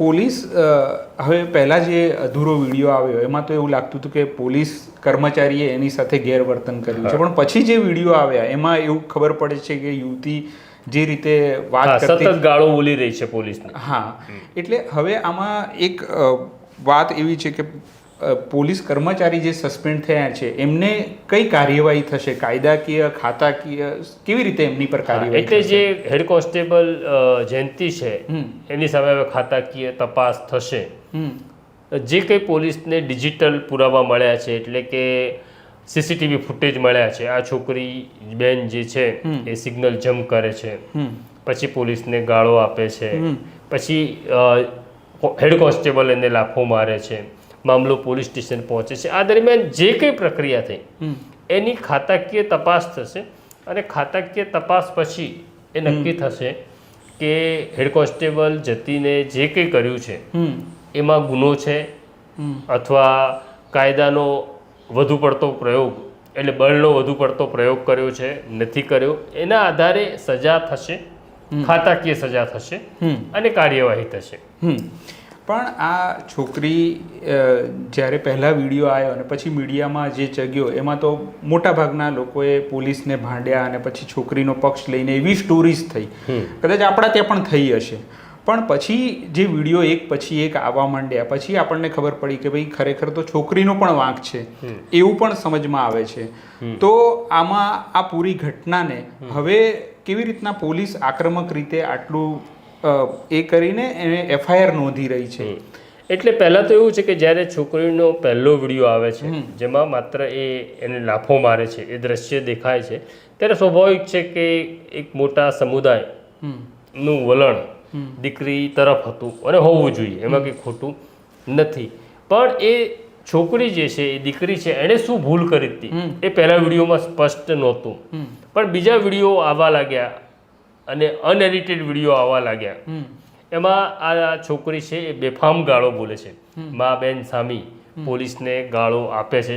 Police હવે પહેલાં જે અધૂરો વિડીયો આવ્યો એમાં તો એવું લાગતું હતું કે પોલીસ કર્મચારીએ એની સાથે ગેરવર્તન કર્યું છે, પણ પછી જે વિડીયો આવ્યા એમાં એવું ખબર પડે છે કે યુવતી જે રીતે વાત કરતી સતત ગાળો બોલી રહી છે પોલીસને. હા, એટલે હવે આમાં એક વાત એવી છે કે પોલીસ કર્મચારી જે સસ્પેન્ડ થયા છે એમને કઈ કાર્યવાહી થશે, કાયદાકીય ખાતાકીય કેવી રીતે એમની પર કાર્યવાહી? એટલે જે હેડ કોન્સ્ટેબલ જયંતિ છે એની સામે હવે ખાતાકીય તપાસ થશે. જે કંઈ પોલીસને ડિજિટલ પુરાવા મળ્યા છે, એટલે કે સીસીટીવી ફૂટેજ મળ્યા છે, આ છોકરી બેન જે છે એ સિગ્નલ જમ્પ કરે છે, પછી પોલીસને ગાળો આપે છે, પછી હેડ કોન્સ્ટેબલ એને લાફો મારે છે, મામલો પોલીસ સ્ટેશન પહોંચે છે. આ દરમિયાન જે કંઈ પ્રક્રિયા થઈ એની ખાતાકીય તપાસ થશે અને ખાતાકીય તપાસ પછી એ નક્કી થશે કે હેડ કોન્સ્ટેબલ જતીને જે કંઈ કર્યું છે એમાં ગુનો છે અથવા કાયદાનો વધુ પડતો પ્રયોગ, એટલે બળનો વધુ પડતો પ્રયોગ કર્યો છે, નથી કર્યો. એના આધારે સજા થશે, ખાતાકીય સજા થશે અને કાર્યવાહી થશે. પણ આ છોકરી જ્યારે પહેલા વિડીયો આવ્યો અને પછી મીડિયામાં જે ચગ્યો એમાં તો મોટાભાગના લોકોએ પોલીસને ભાંડ્યા અને પછી છોકરીનો પક્ષ લઈને એવી સ્ટોરીઝ થઈ, કદાચ આપણા ત્યાં પણ થઈ હશે. પણ પછી જે વિડીયો એક પછી એક આવવા માંડ્યા પછી આપણને ખબર પડી કે ભાઈ ખરેખર તો છોકરીનો પણ વાંક છે એવું પણ સમજમાં આવે છે. તો આમાં આ પૂરી ઘટનાને હવે કેવી રીતના પોલીસ આક્રમક રીતે આટલું એ કરીને એને એફઆઈઆર નોંધી રહી છે? એટલે પહેલાં તો એવું છે કે જ્યારે છોકરીનો પહેલો વિડીયો આવે છે જેમાં માત્ર એને લાફો મારે છે એ દ્રશ્ય દેખાય છે, ત્યારે સ્વાભાવિક છે કે એક મોટા સમુદાયનું વલણ દીકરી તરફ હતું અને હોવું જોઈએ, એમાં કંઈ ખોટું નથી. પણ એ છોકરી જે છે એ દીકરી છે એણે શું ભૂલ કરી હતી એ પહેલા વિડીયોમાં સ્પષ્ટ નહોતું, પણ બીજા વિડીયો આવવા લાગ્યા અને અનએડિટેડ વિડીયો આવવા લાગ્યા. એમાં આ છોકરી છે એ બેફામ ગાળો બોલે છે, મા બેન સામી પોલીસને ગાળો આપે છે.